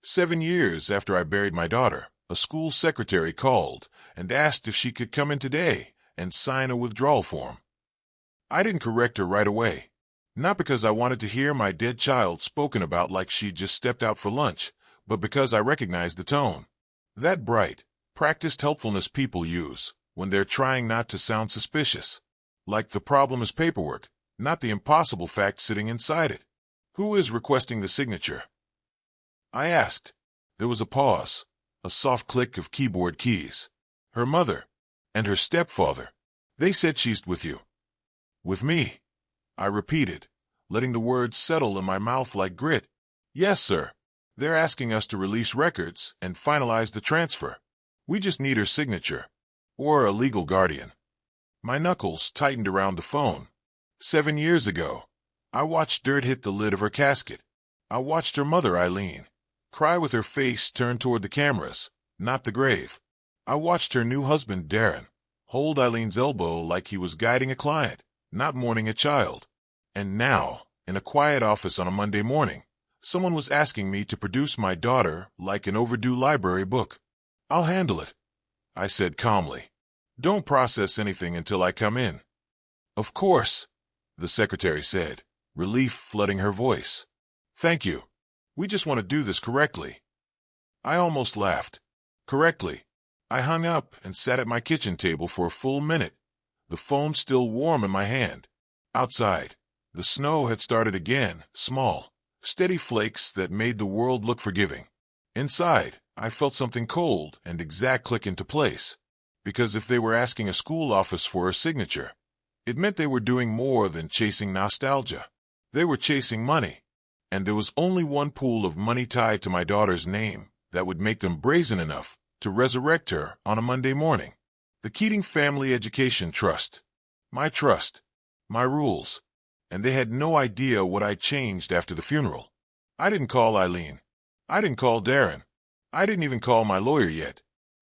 7 years after I buried my daughter, a school secretary called and asked if she could come in today and sign a withdrawal form. I didn't correct her right away. Not because I wanted to hear my dead child spoken about like she'd just stepped out for lunch, but because I recognized the tone. That bright, practiced helpfulness people use when they're trying not to sound suspicious. Like the problem is paperwork, not the impossible fact sitting inside it. Who is requesting the signature? I asked. There was a pause, a soft click of keyboard keys. Her mother and her stepfather. They said she's with you. With me, I repeated, letting the words settle in my mouth like grit. Yes, sir. They're asking us to release records and finalize the transfer. We just need her signature. Or a legal guardian. My knuckles tightened around the phone. 7 years ago, I watched dirt hit the lid of her casket. I watched her mother, Eileen, cry with her face turned toward the cameras, not the grave. I watched her new husband, Darren, hold Eileen's elbow like he was guiding a client, not mourning a child. And now, in a quiet office on a Monday morning, someone was asking me to produce my daughter like an overdue library book. I'll handle it, I said calmly. Don't process anything until I come in. Of course, the secretary said, relief flooding her voice. Thank you. We just want to do this correctly. I almost laughed. Correctly. I hung up and sat at my kitchen table for a full minute, the phone still warm in my hand. Outside, the snow had started again, small, steady flakes that made the world look forgiving. Inside, I felt something cold and exact click into place. Because if they were asking a school office for a signature, it meant they were doing more than chasing nostalgia. They were chasing money. And there was only one pool of money tied to my daughter's name that would make them brazen enough to resurrect her on a Monday morning. The Keating Family Education Trust. My trust. My rules. And they had no idea what I'd changed after the funeral. I didn't call Eileen. I didn't call Darren. I didn't even call my lawyer yet.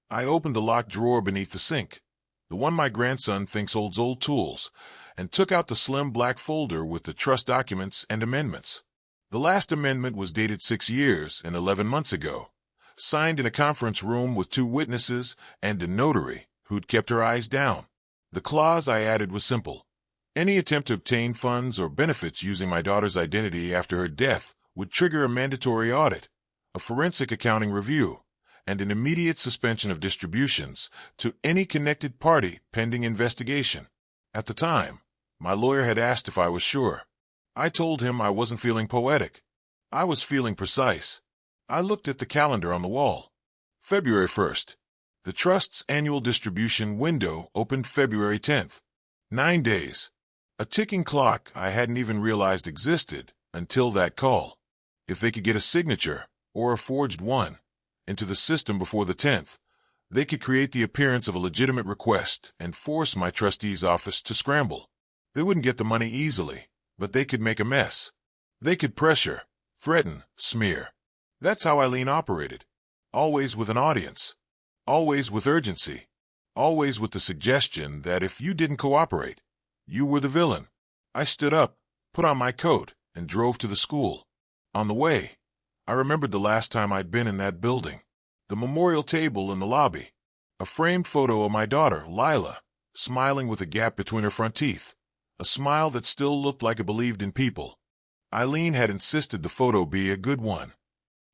I opened the locked drawer beneath the sink, the one my grandson thinks holds old tools, and took out the slim black folder with the trust documents and amendments. The last amendment was dated 6 years and 11 months ago, signed in a conference room with 2 witnesses and a notary who'd kept her eyes down. The clause I added was simple. Any attempt to obtain funds or benefits using my daughter's identity after her death would trigger a mandatory audit, a forensic accounting review, and an immediate suspension of distributions to any connected party pending investigation. At the time, my lawyer had asked if I was sure. I told him I wasn't feeling poetic. I was feeling precise. I looked at the calendar on the wall. February 1st. The Trust's annual distribution window opened February 10th. 9 days. A ticking clock I hadn't even realized existed until that call. If they could get a signature, or a forged one, into the system before the 10th, they could create the appearance of a legitimate request and force my trustee's office to scramble. They wouldn't get the money easily, but they could make a mess. They could pressure, threaten, smear. That's how Eileen operated. Always with an audience. Always with urgency. Always with the suggestion that if you didn't cooperate, you were the villain. I stood up, put on my coat, and drove to the school. On the way, I remembered the last time I'd been in that building. The memorial table in the lobby. A framed photo of my daughter, Lila, smiling with a gap between her front teeth. A smile that still looked like it believed in people. Eileen had insisted the photo be a good one.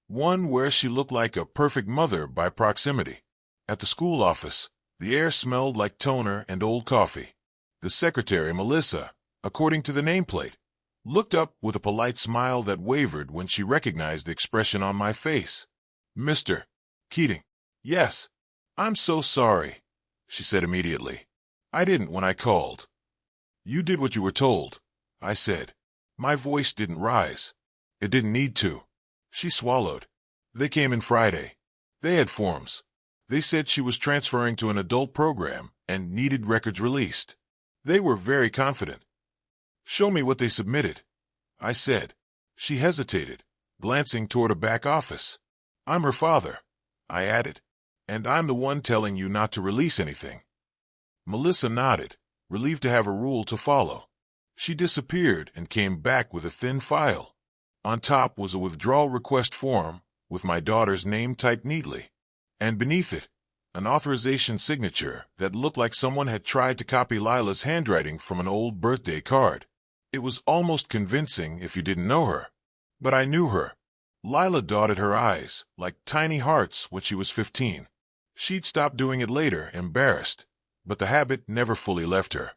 One where she looked like a perfect mother by proximity. At the school office, the air smelled like toner and old coffee. The secretary, Melissa, according to the nameplate, looked up with a polite smile that wavered when she recognized the expression on my face. Mr. Keating. Yes. I'm so sorry, she said immediately. I didn't when I called. You did what you were told, I said. My voice didn't rise. It didn't need to. She swallowed. They came in Friday. They had forms. They said she was transferring to an adult program and needed records released. They were very confident. Show me what they submitted, I said. She hesitated, glancing toward a back office. I'm her father, I added, and I'm the one telling you not to release anything. Melissa nodded, relieved to have a rule to follow. She disappeared and came back with a thin file. On top was a withdrawal request form with my daughter's name typed neatly. And beneath it, an authorization signature that looked like someone had tried to copy Lila's handwriting from an old birthday card. It was almost convincing if you didn't know her. But I knew her. Lila dotted her eyes like tiny hearts when she was 15. She'd stopped doing it later, embarrassed, but the habit never fully left her.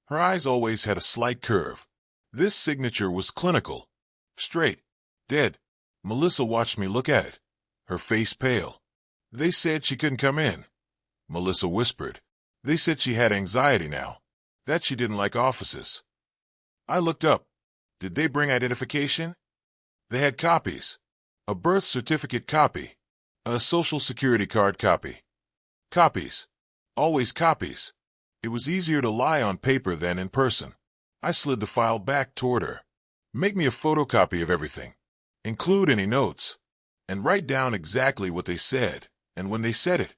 Her eyes always had a slight curve. This signature was clinical. Straight. Dead. Melissa watched me look at it, her face pale. They said she couldn't come in. Melissa whispered. They said she had anxiety now, that she didn't like offices. I looked up. Did they bring identification? They had copies. A birth certificate copy. A social security card copy. Copies. Always copies. It was easier to lie on paper than in person. I slid the file back toward her. Make me a photocopy of everything. Include any notes. And write down exactly what they said, and when they said it.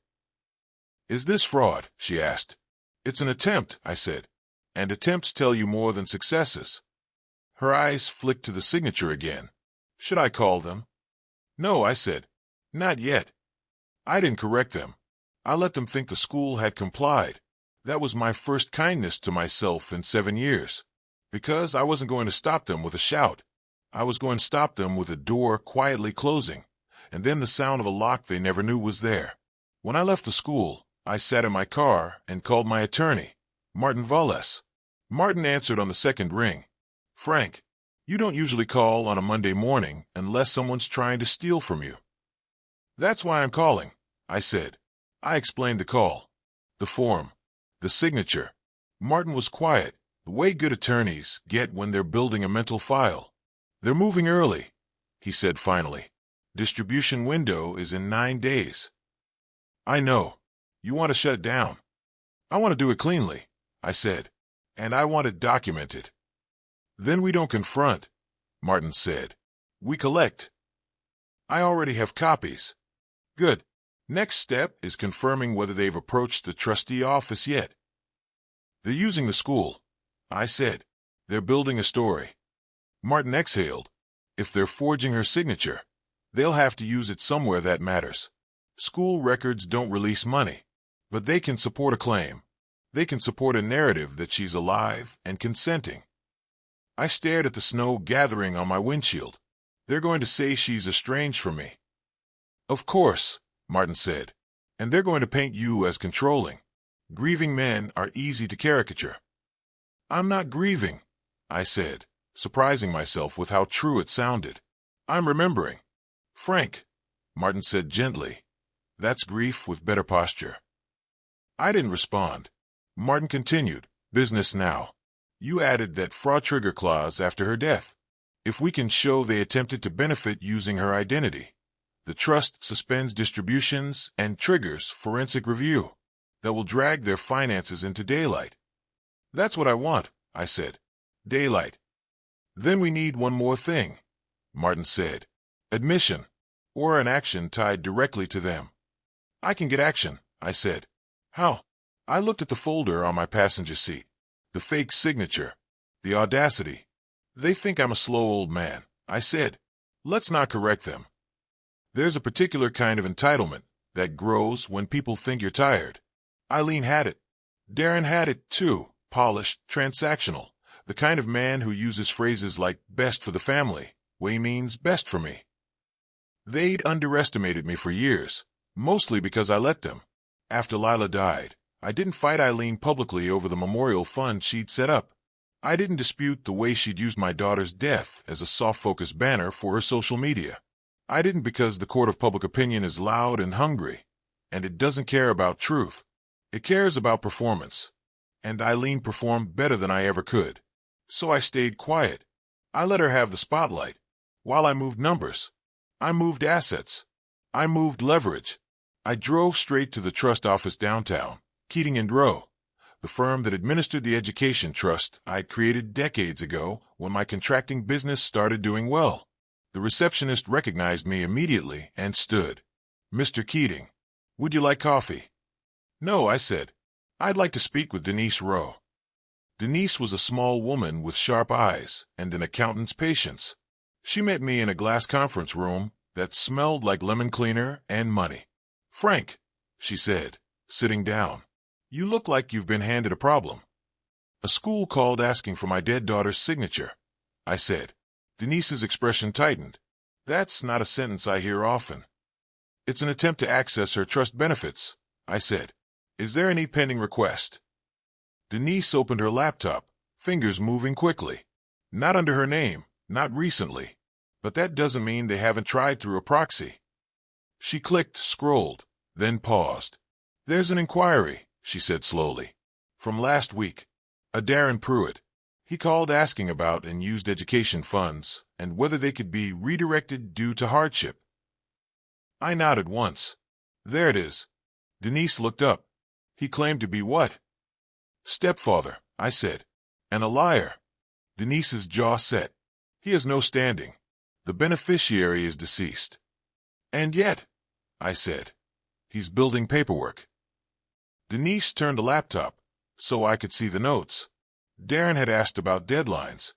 Is this fraud? She asked. It's an attempt, I said. And attempts tell you more than successes. Her eyes flicked to the signature again. Should I call them? No, I said. Not yet. I didn't correct them. I let them think the school had complied. That was my first kindness to myself in 7 years. Because I wasn't going to stop them with a shout. I was going to stop them with a door quietly closing, and then the sound of a lock they never knew was there. When I left the school, I sat in my car and called my attorney, Martin Valles. Martin answered on the second ring. Frank, you don't usually call on a Monday morning unless someone's trying to steal from you. That's why I'm calling, I said. I explained the call, the form, the signature. Martin was quiet, the way good attorneys get when they're building a mental file. They're moving early, he said finally. Distribution window is in 9 days. I know. You want to shut it down. I want to do it cleanly, I said. And I want it documented. Then we don't confront, Martin said. We collect. I already have copies. Good. Next step is confirming whether they've approached the trustee office yet. They're using the school, I said. They're building a story. Martin exhaled. If they're forging her signature, they'll have to use it somewhere that matters. School records don't release money, but they can support a claim. They can support a narrative that she's alive and consenting. I stared at the snow gathering on my windshield. They're going to say she's estranged from me. Of course, Martin said. And they're going to paint you as controlling. Grieving men are easy to caricature. I'm not grieving, I said, surprising myself with how true it sounded. I'm remembering. Frank, Martin said gently. That's grief with better posture. I didn't respond. Martin continued, business now. You added that fraud trigger clause after her death. If we can show they attempted to benefit using her identity, the trust suspends distributions and triggers forensic review that will drag their finances into daylight. That's what I want, I said. Daylight. Then we need one more thing, Martin said. Admission, or an action tied directly to them. I can get action, I said. How? I looked at the folder on my passenger seat. The fake signature. The audacity. They think I'm a slow old man, I said. Let's not correct them. There's a particular kind of entitlement that grows when people think you're tired. Eileen had it. Darren had it, too. Polished, transactional. The kind of man who uses phrases like best for the family, when he means best for me. They'd underestimated me for years, mostly because I let them. After Lila died, I didn't fight Eileen publicly over the memorial fund she'd set up. I didn't dispute the way she'd used my daughter's death as a soft-focus banner for her social media. I didn't because the court of public opinion is loud and hungry, and it doesn't care about truth. It cares about performance. And Eileen performed better than I ever could. So I stayed quiet. I let her have the spotlight. While I moved numbers. I moved assets. I moved leverage. I drove straight to the trust office downtown, Keating and Rowe, the firm that administered the education trust I'd created decades ago when my contracting business started doing well. The receptionist recognized me immediately and stood. Mr. Keating, would you like coffee? No, I said. I'd like to speak with Denise Rowe. Denise was a small woman with sharp eyes and an accountant's patience. She met me in a glass conference room, that smelled like lemon cleaner and money. "Frank," she said, sitting down, "you look like you've been handed a problem." "A school called asking for my dead daughter's signature," I said. Denise's expression tightened. "That's not a sentence I hear often." "It's an attempt to access her trust benefits," I said. "Is there any pending request?" Denise opened her laptop, fingers moving quickly. "Not under her name, not recently. But that doesn't mean they haven't tried through a proxy." She clicked, scrolled, then paused. "There's an inquiry," she said slowly. "From last week. A Darren Pruitt. He called asking about and used education funds and whether they could be redirected due to hardship." I nodded once. "There it is." Denise looked up. "He claimed to be what?" "Stepfather," I said. "And a liar." Denise's jaw set. "He has no standing. The beneficiary is deceased." "And yet," I said, "he's building paperwork." Denise turned the laptop so I could see the notes. Darren had asked about deadlines.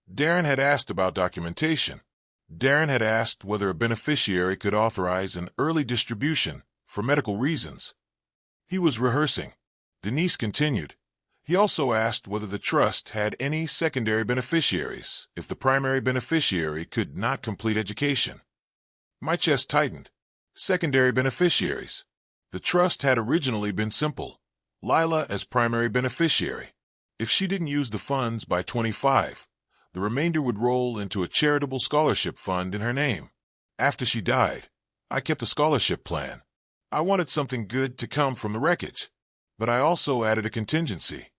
Darren had asked about documentation. Darren had asked whether a beneficiary could authorize an early distribution for medical reasons. He was rehearsing. Denise continued. He also asked whether the trust had any secondary beneficiaries if the primary beneficiary could not complete education. My chest tightened. Secondary beneficiaries. The trust had originally been simple. Lila as primary beneficiary. If she didn't use the funds by 25, the remainder would roll into a charitable scholarship fund in her name. After she died, I kept the scholarship plan. I wanted something good to come from the wreckage, but I also added a contingency.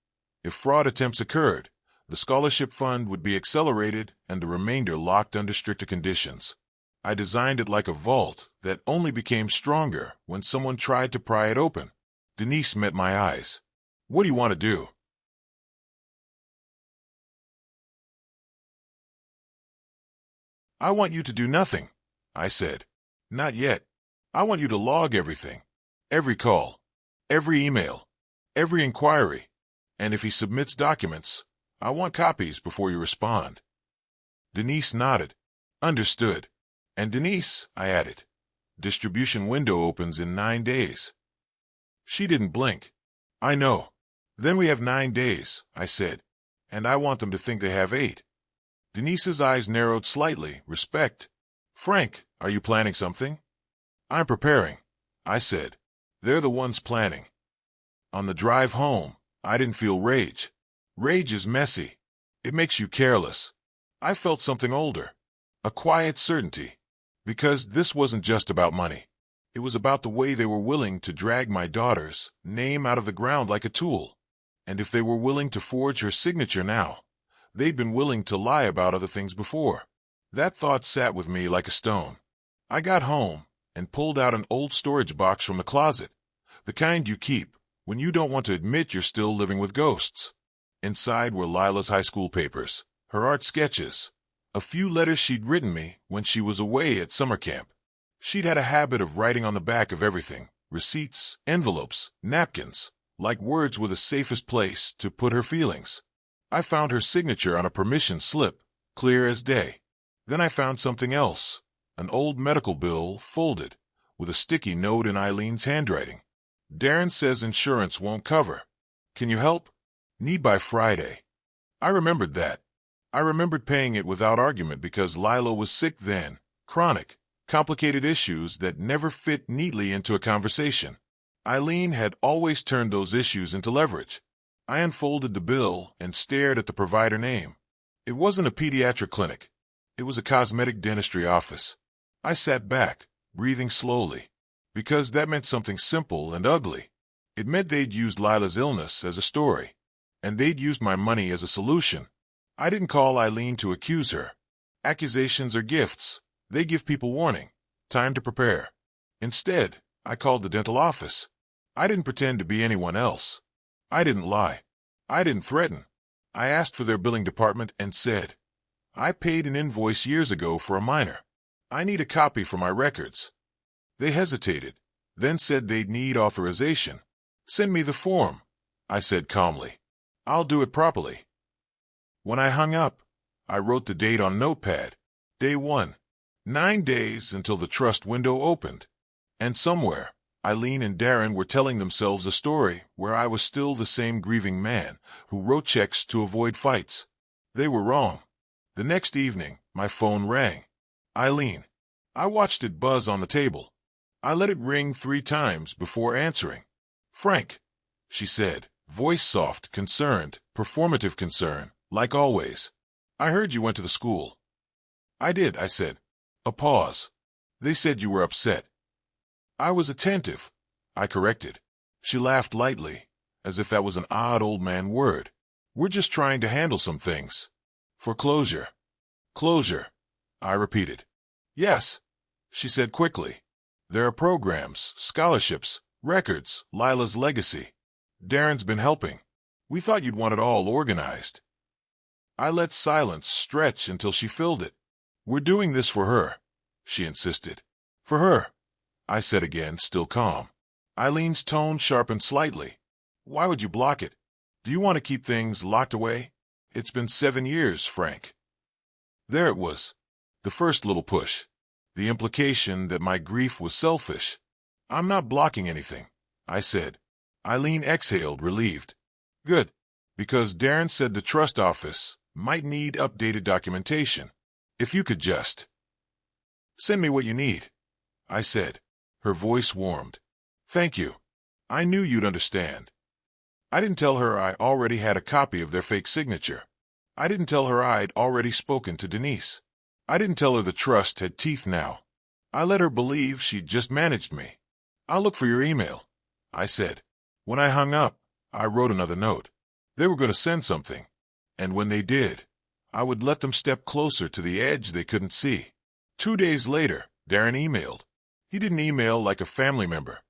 If fraud attempts occurred, the scholarship fund would be accelerated and the remainder locked under stricter conditions. I designed it like a vault that only became stronger when someone tried to pry it open. Denise met my eyes. "What do you want to do?" "I want you to do nothing," I said. "Not yet. I want you to log everything. Every call, every email, every inquiry. And if he submits documents, I want copies before you respond." Denise nodded. "Understood." "And Denise," I added, "distribution window opens in 9 days." She didn't blink. "I know. Then we have 9 days," I said, "and I want them to think they have 8. Denise's eyes narrowed slightly. Respect. "Frank, are you planning something?" "I'm preparing," I said. "They're the ones planning." On the drive home, I didn't feel rage. Rage is messy. It makes you careless. I felt something older. A quiet certainty. Because this wasn't just about money. It was about the way they were willing to drag my daughter's name out of the ground like a tool. And if they were willing to forge her signature now, they'd been willing to lie about other things before. That thought sat with me like a stone. I got home and pulled out an old storage box from the closet, the kind you keep when you don't want to admit you're still living with ghosts. Inside were Lila's high school papers, her art sketches, a few letters she'd written me when she was away at summer camp. She'd had a habit of writing on the back of everything, receipts, envelopes, napkins, like words were the safest place to put her feelings. I found her signature on a permission slip, clear as day. Then I found something else, an old medical bill folded, with a sticky note in Eileen's handwriting. "Darren says insurance won't cover. Can you help? Need by Friday." I remembered that. I remembered paying it without argument because Lila was sick then, chronic, complicated issues that never fit neatly into a conversation. Eileen had always turned those issues into leverage. I unfolded the bill and stared at the provider name. It wasn't a pediatric clinic. It was a cosmetic dentistry office. I sat back, breathing slowly, because that meant something simple and ugly. It meant they'd used Lila's illness as a story, and they'd used my money as a solution. I didn't call Eileen to accuse her. Accusations are gifts. They give people warning, time to prepare. Instead, I called the dental office. I didn't pretend to be anyone else. I didn't lie. I didn't threaten. I asked for their billing department and said, "I paid an invoice years ago for a minor. I need a copy for my records." They hesitated, then said they'd need authorization. "Send me the form," I said calmly. "I'll do it properly." When I hung up, I wrote the date on Notepad. Day 1. 9 days until the trust window opened. And somewhere, Eileen and Darren were telling themselves a story where I was still the same grieving man who wrote checks to avoid fights. They were wrong. The next evening, my phone rang. Eileen. I watched it buzz on the table. I let it ring 3 times before answering. Frank, she said, voice soft, concerned, performative concern, like always. I heard you went to the school. I did, I said. A pause. They said you were upset. I was attentive, I corrected. She laughed lightly, as if that was an odd old man word. We're just trying to handle some things. For closure. Closure, I repeated. Yes, she said quickly. There are programs, scholarships, records, Lila's legacy. Darren's been helping. We thought you'd want it all organized. I let silence stretch until she filled it. We're doing this for her, she insisted. For her, I said again, still calm. Eileen's tone sharpened slightly. Why would you block it? Do you want to keep things locked away? It's been 7 years, Frank. There it was. The first little push. The implication that my grief was selfish. I'm not blocking anything, I said. Eileen exhaled, relieved. Good, because Darren said the trust office might need updated documentation. If you could just send me what you need, I said. Her voice warmed. Thank you. I knew you'd understand. I didn't tell her I already had a copy of their fake signature. I didn't tell her I'd already spoken to Denise. I didn't tell her the trust had teeth now. I let her believe she'd just managed me. I'll look for your email, I said. When I hung up, I wrote another note. They were going to send something, and when they did, I would let them step closer to the edge they couldn't see. 2 days later, Darren emailed. He didn't email like a family member.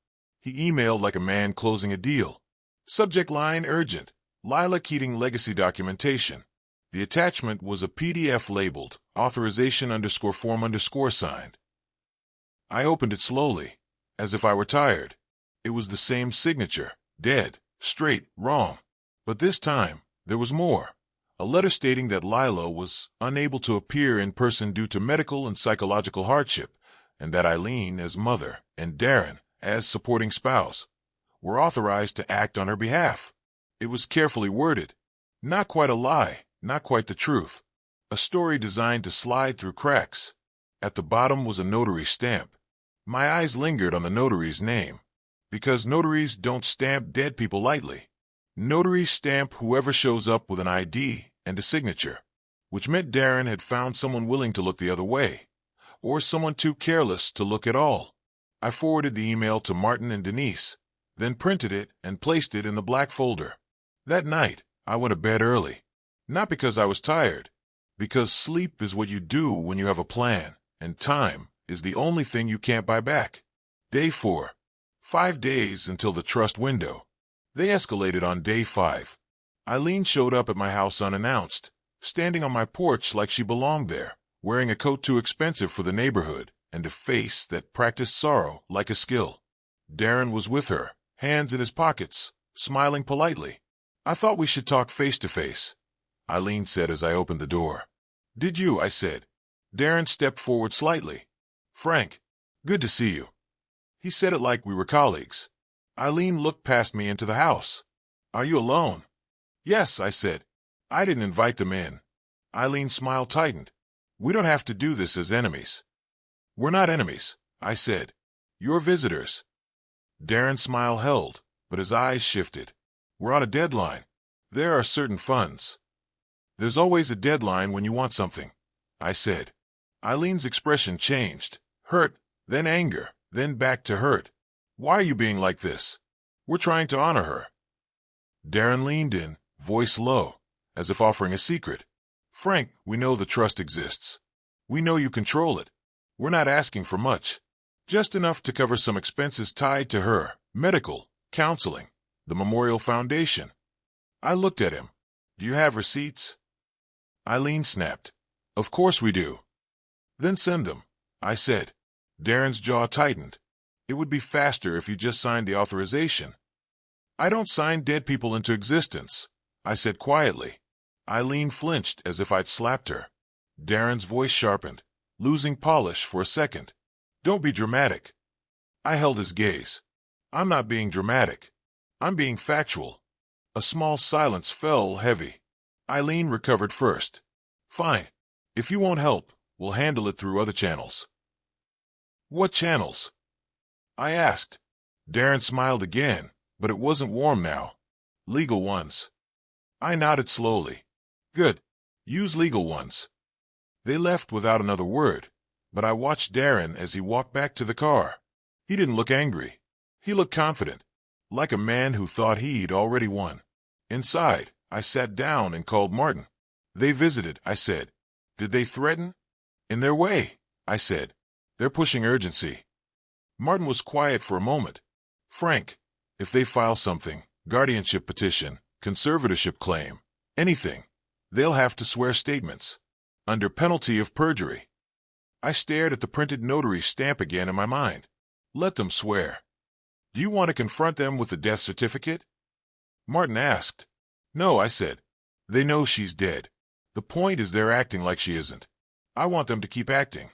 He emailed like a man closing a deal. Subject line urgent. Lila Keating legacy documentation. The attachment was a PDF labeled authorization_form_signed. I opened it slowly, as if I were tired. It was the same signature, dead, straight, wrong. But this time, there was more. A letter stating that Lila was unable to appear in person due to medical and psychological hardship, and that Eileen, as mother, and Darren, as supporting spouse, were authorized to act on her behalf. It was carefully worded. Not quite a lie, not quite the truth. A story designed to slide through cracks. At the bottom was a notary stamp. My eyes lingered on the notary's name, because notaries don't stamp dead people lightly. Notaries stamp whoever shows up with an ID and a signature, which meant Darren had found someone willing to look the other way, or someone too careless to look at all. I forwarded the email to Martin and Denise, then printed it and placed it in the black folder. That night, I went to bed early. Not because I was tired, because sleep is what you do when you have a plan, and time is the only thing you can't buy back. Day 4. 5 days until the trust window. They escalated on day 5. Eileen showed up at my house unannounced, standing on my porch like she belonged there, wearing a coat too expensive for the neighborhood, and a face that practiced sorrow like a skill. Darren was with her, hands in his pockets, smiling politely. I thought we should talk face to face, Eileen said as I opened the door. Did you? I said. Darren stepped forward slightly. Frank, good to see you. He said it like we were colleagues. Eileen looked past me into the house. Are you alone? Yes, I said. I didn't invite them in. Eileen's smile tightened. We don't have to do this as enemies. We're not enemies, I said. You're visitors. Darren's smile held, but his eyes shifted. We're on a deadline. There are certain funds. There's always a deadline when you want something, I said. Eileen's expression changed. Hurt, then anger, then back to hurt. Why are you being like this? We're trying to honor her. Darren leaned in, voice low, as if offering a secret. Frank, we know the trust exists. We know you control it. We're not asking for much. Just enough to cover some expenses tied to her, medical, counseling, the Memorial Foundation. I looked at him. Do you have receipts? Eileen snapped. Of course we do. Then send them, I said. Darren's jaw tightened. It would be faster if you just signed the authorization. I don't sign dead people into existence, I said quietly. Eileen flinched as if I'd slapped her. Darren's voice sharpened. losing polish for a second. Don't be dramatic. I held his gaze. I'm not being dramatic. I'm being factual. A small silence fell heavy. Eileen recovered first. Fine. If you won't help, we'll handle it through other channels. What channels? I asked. Darren smiled again, but it wasn't warm now. Legal ones. I nodded slowly. Good. Use legal ones. They left without another word, but I watched Darren as he walked back to the car. He didn't look angry. He looked confident, like a man who thought he'd already won. Inside, I sat down and called Martin. They visited, I said. Did they threaten? In their way, I said. They're pushing urgency. Martin was quiet for a moment. Frank, if they file something, guardianship petition, conservatorship claim, anything, they'll have to swear statements, under penalty of perjury. I stared at the printed notary stamp again in my mind. Let them swear. Do you want to confront them with the death certificate? Martin asked. No, I said. They know she's dead. The point is they're acting like she isn't. I want them to keep acting.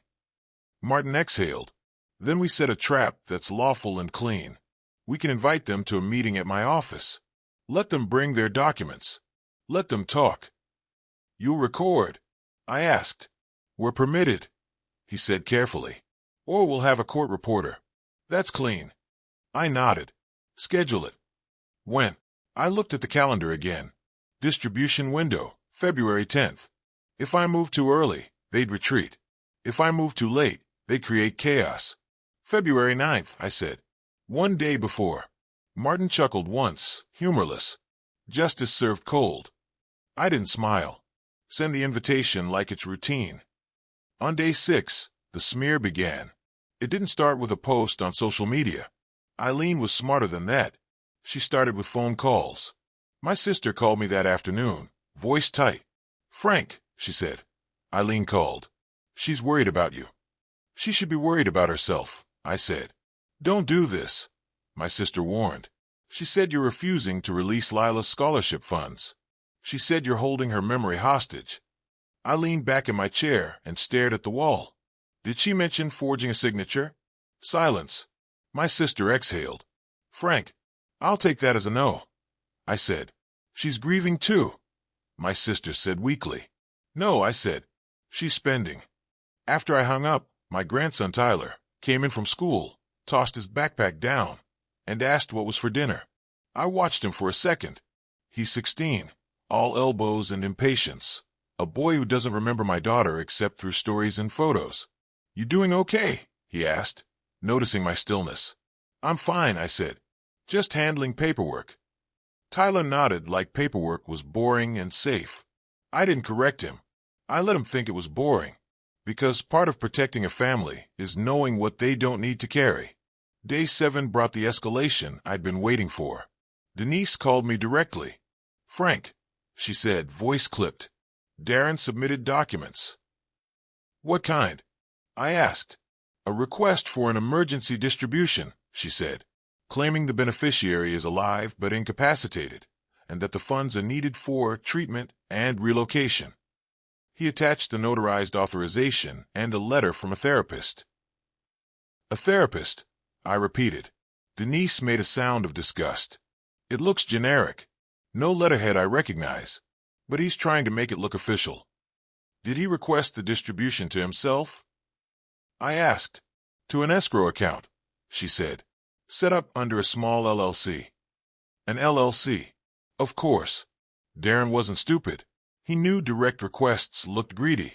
Martin exhaled. Then we set a trap that's lawful and clean. We can invite them to a meeting at my office. Let them bring their documents. Let them talk. You'll record? I asked. We're permitted, he said carefully. Or we'll have a court reporter. That's clean. I nodded. Schedule it. When? I looked at the calendar again. Distribution window, February 10th. If I moved too early, they'd retreat. If I moved too late, they'd create chaos. February 9th, I said. One day before. Martin chuckled once, humorless. Justice served cold. I didn't smile. Send the invitation like it's routine. On day 6, the smear began. It didn't start with a post on social media. Eileen was smarter than that. She started with phone calls. My sister called me that afternoon, voice tight. Frank, she said. Eileen called. She's worried about you. She should be worried about herself, I said. Don't do this, my sister warned. She said you're refusing to release Lila's scholarship funds. She said you're holding her memory hostage. I leaned back in my chair and stared at the wall. Did she mention forging a signature? Silence. My sister exhaled. Frank, I'll take that as a no, I said. She's grieving too, my sister said weakly. No, I said. She's spending. After I hung up, my grandson Tyler came in from school, tossed his backpack down, and asked what was for dinner. I watched him for a second. He's 16, all elbows and impatience. A boy who doesn't remember my daughter except through stories and photos. You doing okay? He asked, noticing my stillness. I'm fine, I said. Just handling paperwork. Tyler nodded like paperwork was boring and safe. I didn't correct him. I let him think it was boring, because part of protecting a family is knowing what they don't need to carry. Day 7 brought the escalation I'd been waiting for. Denise called me directly. Frank, she said, voice clipped. Darren submitted documents. What kind? I asked. A request for an emergency distribution, she said, claiming the beneficiary is alive but incapacitated, and that the funds are needed for treatment and relocation. He attached a notarized authorization and a letter from a therapist. A therapist, I repeated. Denise made a sound of disgust. It looks generic. No letterhead I recognize, but he's trying to make it look official. Did he request the distribution to himself? I asked. To an escrow account, she said, set up under a small LLC. An LLC. Of course. Darren wasn't stupid. He knew direct requests looked greedy.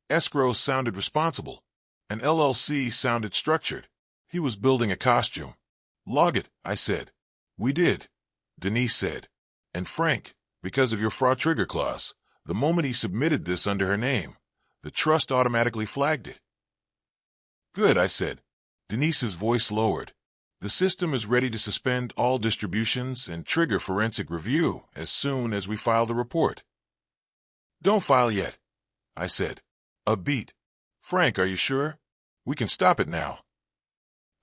Escrow sounded responsible. An LLC sounded structured. He was building a costume. Log it, I said. We did, Denise said. And Frank, because of your fraud trigger clause, the moment he submitted this under her name, the trust automatically flagged it. Good, I said. Denise's voice lowered. The system is ready to suspend all distributions and trigger forensic review as soon as we file the report. Don't file yet, I said. A beat. Frank, are you sure? We can stop it now.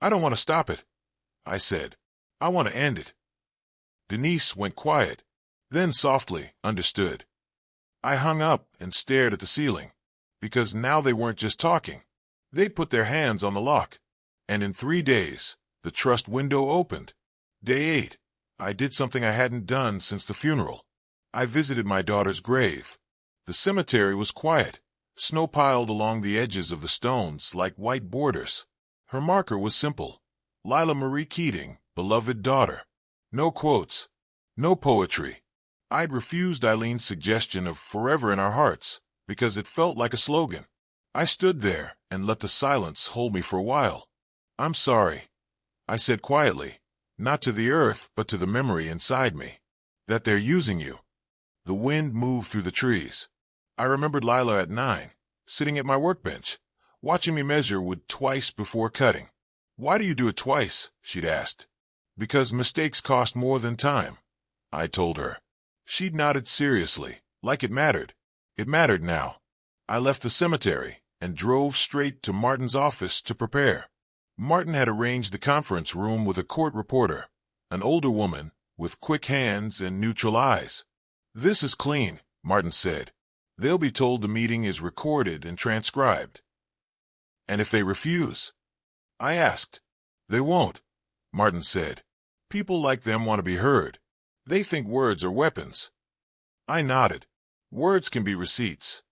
I don't want to stop it, I said. I want to end it. Denise went quiet, then softly understood. I hung up and stared at the ceiling, because now they weren't just talking. They put their hands on the lock, and in 3 days, the trust window opened. Day 8, I did something I hadn't done since the funeral. I visited my daughter's grave. The cemetery was quiet, snow piled along the edges of the stones like white borders. Her marker was simple: Lila Marie Keating, beloved daughter. No quotes, no poetry. I'd refused Eileen's suggestion of forever in our hearts because it felt like a slogan. I stood there and let the silence hold me for a while. I'm sorry, I said quietly, not to the earth but to the memory inside me, that they're using you. The wind moved through the trees. I remembered Lila at 9, sitting at my workbench, watching me measure wood twice before cutting. Why do you do it twice? She'd asked. Because mistakes cost more than time, I told her. She'd nodded seriously, like it mattered. It mattered now. I left the cemetery and drove straight to Martin's office to prepare. Martin had arranged the conference room with a court reporter, an older woman with quick hands and neutral eyes. This is clean, Martin said. They'll be told the meeting is recorded and transcribed. And if they refuse? I asked. They won't, Martin said. People like them want to be heard. They think words are weapons. I nodded. Words can be receipts.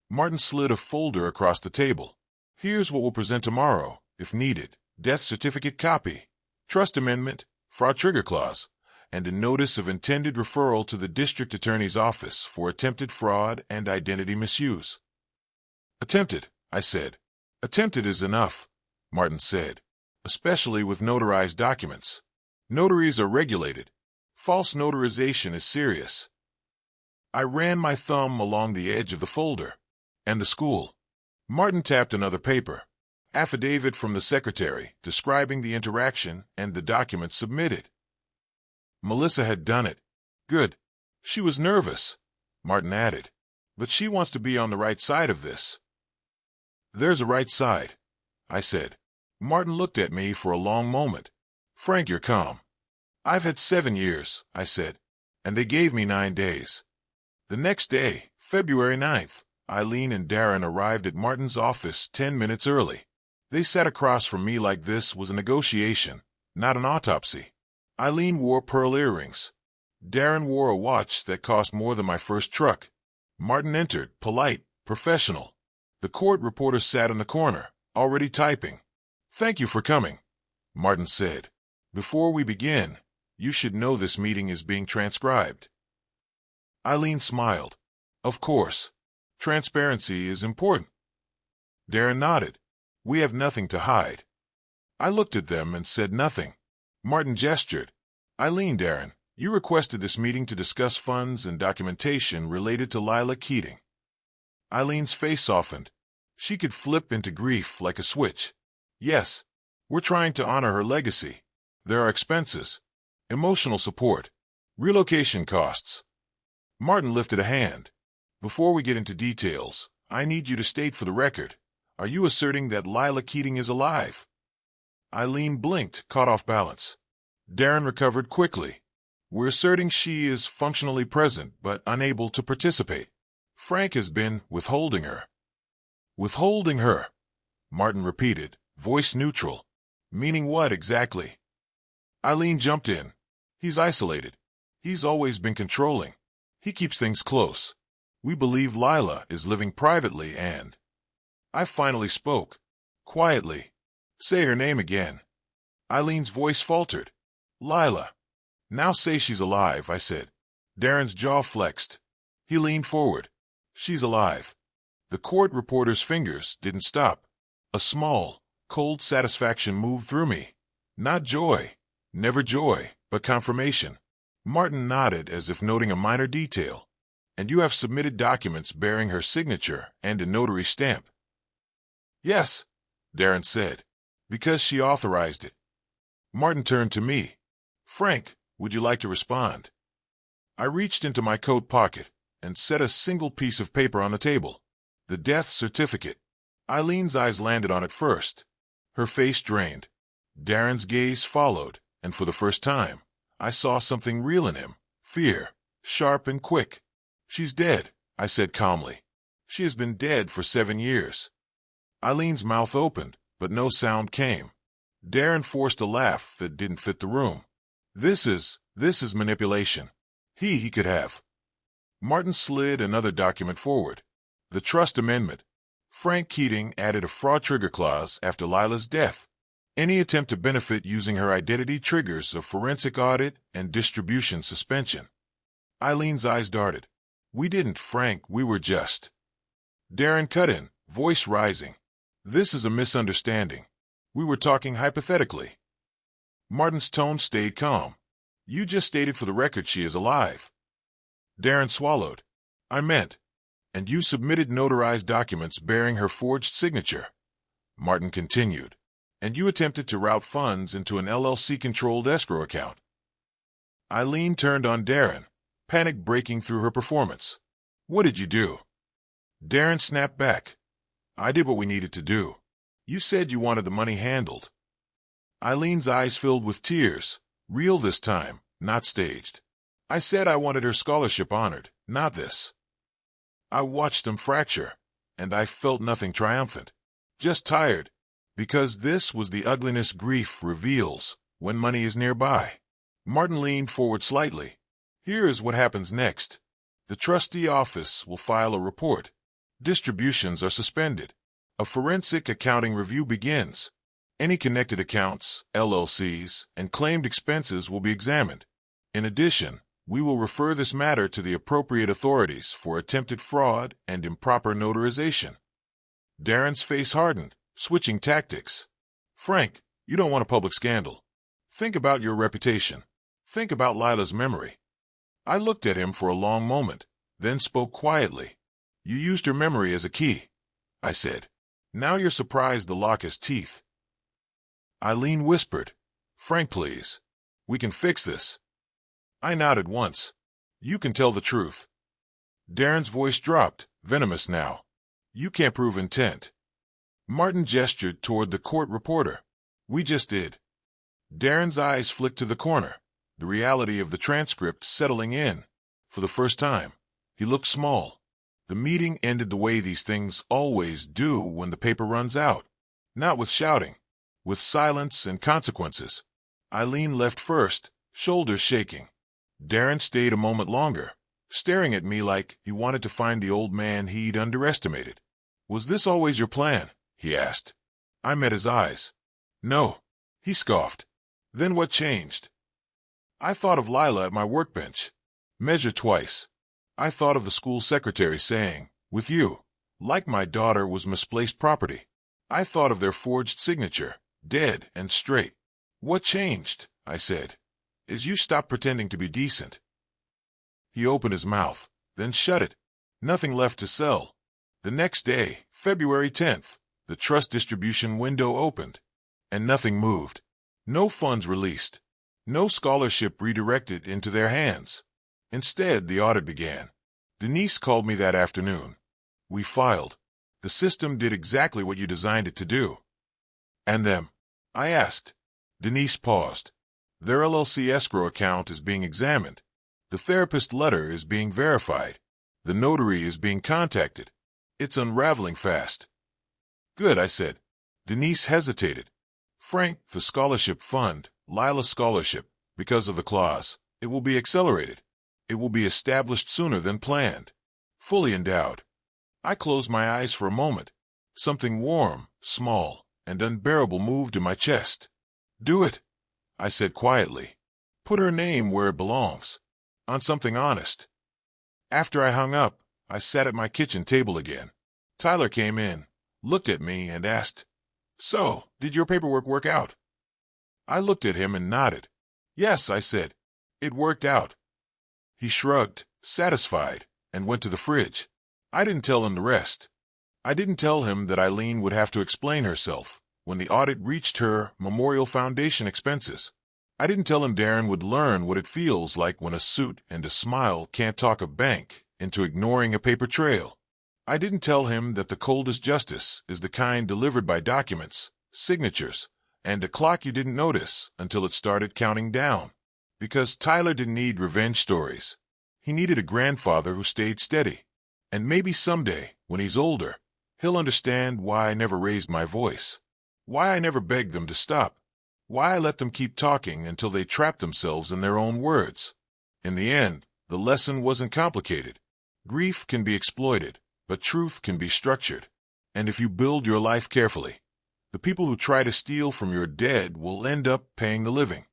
Martin slid a folder across the table. Here's what we'll present tomorrow, if needed. Death certificate copy, trust amendment, fraud trigger clause, and a notice of intended referral to the district attorney's office for attempted fraud and identity misuse. Attempted, I said. Attempted is enough, Martin said, especially with notarized documents. Notaries are regulated. False notarization is serious. I ran my thumb along the edge of the folder. And the school. Martin tapped another paper. Affidavit from the secretary describing the interaction and the documents submitted. Melissa had done it. Good. She was nervous, Martin added. But she wants to be on the right side of this. There's a right side, I said. Martin looked at me for a long moment. Frank, you're calm. I've had 7 years, I said, and they gave me 9 days. The next day, February 9th, Eileen and Darren arrived at Martin's office 10 minutes early. They sat across from me like this was a negotiation, not an autopsy. Eileen wore pearl earrings. Darren wore a watch that cost more than my first truck. Martin entered, polite, professional. The court reporter sat in the corner, already typing. Thank you for coming, Martin said. Before we begin, you should know this meeting is being transcribed. Eileen smiled. Of course. Transparency is important. Darren nodded. We have nothing to hide. I looked at them and said nothing. Martin gestured. Eileen, Darren, you requested this meeting to discuss funds and documentation related to Lila Keating. Eileen's face softened. She could flip into grief like a switch. Yes, we're trying to honor her legacy. There are expenses, emotional support, relocation costs. Martin lifted a hand. Before we get into details, I need you to state for the record, are you asserting that Lila Keating is alive? Eileen blinked, caught off balance. Darren recovered quickly. We're asserting she is functionally present but unable to participate. Frank has been withholding her. Withholding her, Martin repeated, voice neutral. Meaning what exactly? Eileen jumped in. He's isolated. He's always been controlling. He keeps things close. We believe Lila is living privately and... I finally spoke. Quietly. Say her name again. Eileen's voice faltered. Lila. Now say she's alive, I said. Darren's jaw flexed. He leaned forward. She's alive. The court reporter's fingers didn't stop. A small, cold satisfaction moved through me. Not joy. Never joy, but confirmation. Martin nodded as if noting a minor detail. And you have submitted documents bearing her signature and a notary stamp. Yes, Darren said, because she authorized it. Martin turned to me. Frank, would you like to respond? I reached into my coat pocket and set a single piece of paper on the table. The death certificate. Eileen's eyes landed on it first. Her face drained. Darren's gaze followed, and for the first time, I saw something real in him. Fear, sharp and quick. She's dead, I said calmly. She has been dead for 7 years. Eileen's mouth opened, but no sound came. Darren forced a laugh that didn't fit the room. This is manipulation. He could have. Martin slid another document forward. The trust amendment. Frank Keating added a fraud trigger clause after Lila's death. Any attempt to benefit using her identity triggers a forensic audit and distribution suspension. Eileen's eyes darted. We didn't, Frank, we were just. Darren cut in, voice rising. This is a misunderstanding. We were talking hypothetically. Martin's tone stayed calm. You just stated for the record she is alive. Darren swallowed. I meant. And you submitted notarized documents bearing her forged signature. Martin continued. And you attempted to route funds into an LLC-controlled escrow account. Eileen turned on Darren, panic breaking through her performance. What did you do? Darren snapped back. I did what we needed to do. You said you wanted the money handled. Eileen's eyes filled with tears, real this time, not staged. I said I wanted her scholarship honored, not this. I watched them fracture, and I felt nothing triumphant, just tired, because this was the ugliness grief reveals when money is nearby. Martin leaned forward slightly. Here is what happens next. The trustee office will file a report. Distributions are suspended. A forensic accounting review begins. Any connected accounts, LLCs, and claimed expenses will be examined. In addition, we will refer this matter to the appropriate authorities for attempted fraud and improper notarization. Darren's face hardened, switching tactics. Frank, you don't want a public scandal. Think about your reputation. Think about Lila's memory. I looked at him for a long moment, then spoke quietly. You used her memory as a key, I said. Now you're surprised the lock has teeth. Eileen whispered, Frank, please. We can fix this. I nodded once. You can tell the truth. Darren's voice dropped, venomous now. You can't prove intent. Martin gestured toward the court reporter. We just did. Darren's eyes flicked to the corner, the reality of the transcript settling in. For the first time, he looked small. The meeting ended the way these things always do when the paper runs out. Not with shouting, with silence and consequences. Eileen left first, shoulders shaking. Darren stayed a moment longer, staring at me like he wanted to find the old man he'd underestimated. Was this always your plan? He asked. I met his eyes. No, he scoffed. Then what changed? I thought of Lila at my workbench. Measure twice. I thought of the school secretary saying, with you, like my daughter was misplaced property. I thought of their forged signature, dead and straight. What changed? I said. Is you stopped pretending to be decent. He opened his mouth, then shut it. Nothing left to sell. The next day, February 10th, the trust distribution window opened, and nothing moved. No funds released. No scholarship redirected into their hands. Instead, the audit began. Denise called me that afternoon. We filed. The system did exactly what you designed it to do. And them? I asked. Denise paused. Their LLC escrow account is being examined. The therapist letter is being verified. The notary is being contacted. It's unraveling fast. Good, I said. Denise hesitated. Frank, the scholarship fund, Lila scholarship, because of the clause, it will be accelerated. It will be established sooner than planned. Fully endowed. I closed my eyes for a moment. Something warm, small, and unbearable moved in my chest. Do it, I said quietly. Put her name where it belongs. On something honest. After I hung up, I sat at my kitchen table again. Tyler came in, looked at me, and asked, So, did your paperwork work out? I looked at him and nodded. Yes, I said. It worked out. He shrugged, satisfied, and went to the fridge. I didn't tell him the rest. I didn't tell him that Eileen would have to explain herself when the audit reached her Memorial Foundation expenses. I didn't tell him Darren would learn what it feels like when a suit and a smile can't talk a bank into ignoring a paper trail. I didn't tell him that the coldest justice is the kind delivered by documents, signatures, and a clock you didn't notice until it started counting down. Because Tyler didn't need revenge stories. He needed a grandfather who stayed steady. And maybe someday, when he's older, He'll understand why I never raised my voice, why I never begged them to stop, why I let them keep talking until they trapped themselves in their own words. In the end, the lesson wasn't complicated. Grief can be exploited, but truth can be structured. And if you build your life carefully, the people who try to steal from your dead will end up paying the living.